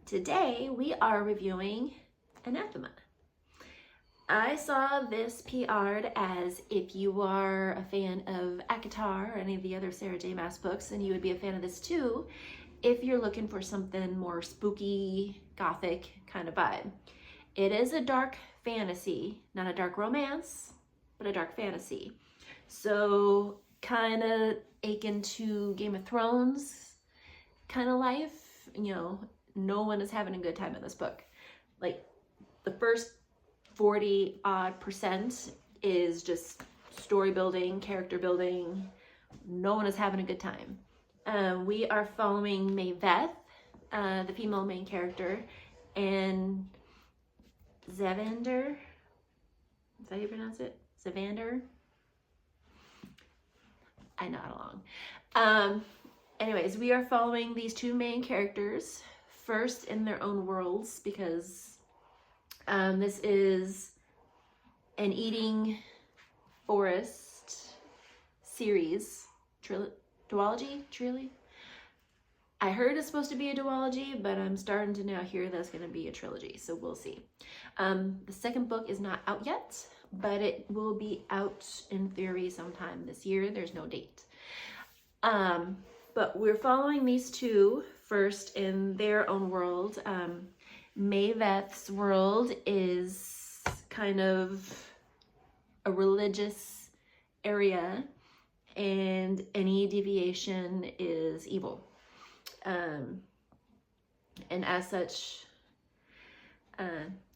Today we are reviewing Anathema. I saw this PR'd as if you are a fan of ACOTAR or any of the other Sarah J Maas books, then you would be a fan of this too if you're looking for something more spooky, gothic kind of vibe. It is a dark fantasy, not a dark romance, but a dark fantasy. So kind of akin to Game of Thrones kind of life, you know, no one is having a good time in this book. Like the first 40% is just story building, character building. No one is having a good time. We are following Maveth, the female main character, and Zavander. Is that how you pronounce it? Zavander? I nod along. Anyways, we are following these two main characters first in their own worlds because this is an eating forest series, duology. I heard it's supposed to be a duology, but I'm starting to now hear that's going to be a trilogy, so we'll see. The second book is not out yet, but it will be out in theory sometime this year. There's no date. But we're following these two first in their own world. Maveth's world is kind of a religious area, and any deviation is evil. And as such,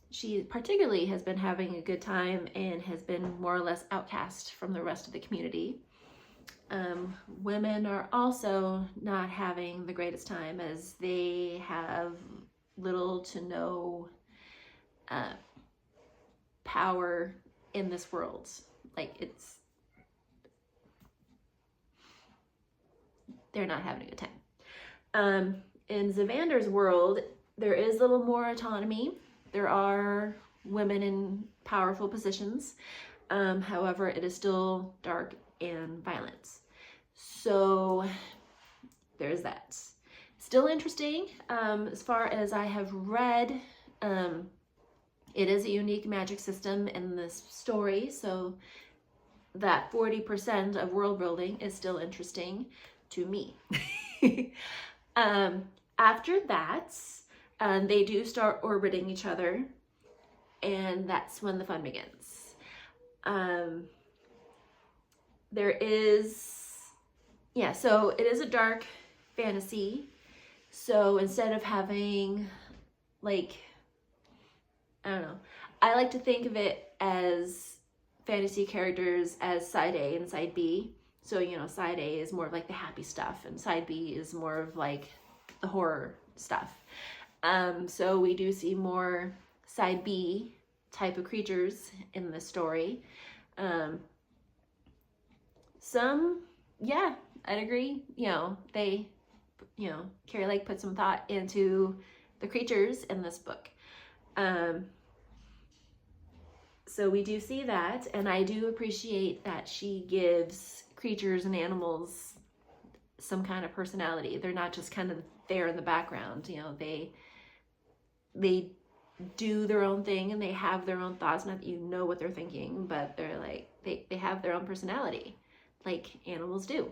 she particularly has been having a good time and has been more or less outcast from the rest of the community. Women are also not having the greatest time as they have little to no power in this world. Like they're not having a good time. In Zavander's world, there is a little more autonomy. There are women in powerful positions. However, it is still dark and violent. So there's that. Still interesting. As far as I have read, it is a unique magic system in this story, so that 40% of world building is still interesting to me. After that, they do start orbiting each other, and that's when the fun begins. So it is a dark fantasy. So instead of having, like, I don't know, I like to think of it as fantasy characters as side A and side B. So, you know, side A is more of like the happy stuff, and side B is more of like the horror stuff. So we do see more side B type of creatures in the story. I'd agree. You know, Carrie Lake put some thought into the creatures in this book. So we do see that, and I do appreciate that she gives creatures and animals some kind of personality. They're not just kind of there in the background. You know, they do their own thing and they have their own thoughts. Not that you know what they're thinking, but they're like, they have their own personality like animals do.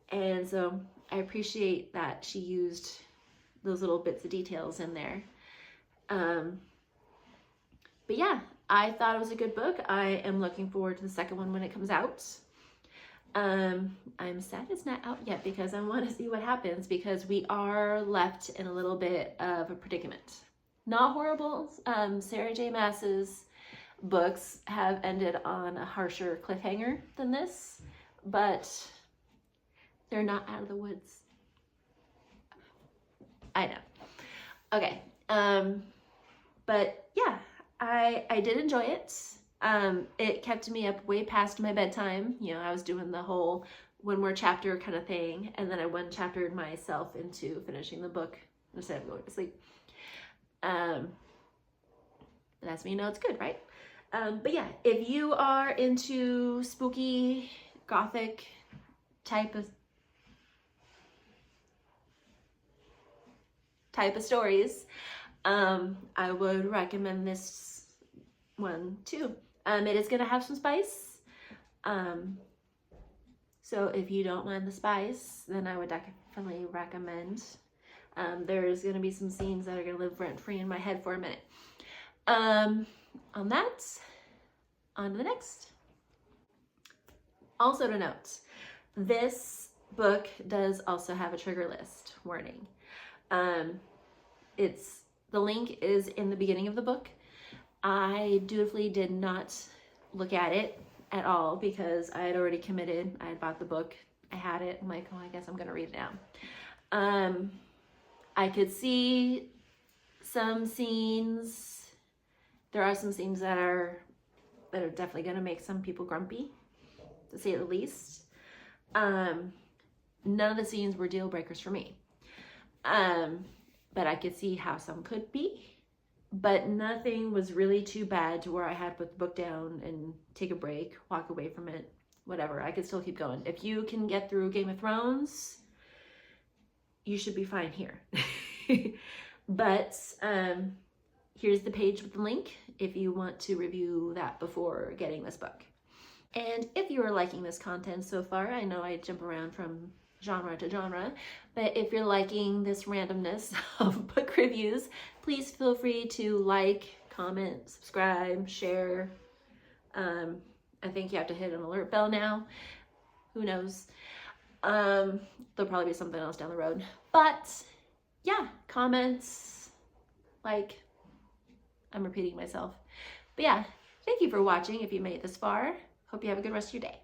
And so I appreciate that she used those little bits of details in there. But yeah, I thought it was a good book. I am looking forward to the second one when it comes out. I'm sad it's not out yet because I want to see what happens, because we are left in a little bit of a predicament. Not horrible. Sarah J Maas's books have ended on a harsher cliffhanger than this, but they're not out of the woods. I know. Okay. But yeah, I did enjoy it. It kept me up way past my bedtime. You know, I was doing the whole one more chapter kind of thing, and then I one chaptered myself into finishing the book instead of going to sleep. That's when you know it's good, right? But yeah, if you are into spooky, gothic type type of stories, I would recommend this one too. It is going to have some spice. So if you don't mind the spice, then I would definitely recommend. There's going to be some scenes that are going to live rent-free in my head for a minute. On that, on to the next. Also to note, this book does also have a trigger list warning. The link is in the beginning of the book. I dutifully did not look at it at all because I had already committed. I had bought the book. I had it. I'm like, oh, I guess I'm gonna read it now. I could see some scenes. There are some scenes that are definitely gonna make some people grumpy, to say the least. None of the scenes were deal breakers for me. But I could see how some could be. But nothing was really too bad to where I had to put the book down and take a break, walk away from it, whatever. I could still keep going. If you can get through Game of Thrones, you should be fine here. But here's the page with the link if you want to review that before getting this book. And if you are liking this content so far, I know I jump around from genre to genre, but if you're liking this randomness of book reviews, please feel free to like, comment, subscribe, share. I think you have to hit an alert bell now. Who knows? There'll probably be something else down the road. But yeah, comments, like, I'm repeating myself. But yeah, thank you for watching if you made it this far. Hope you have a good rest of your day.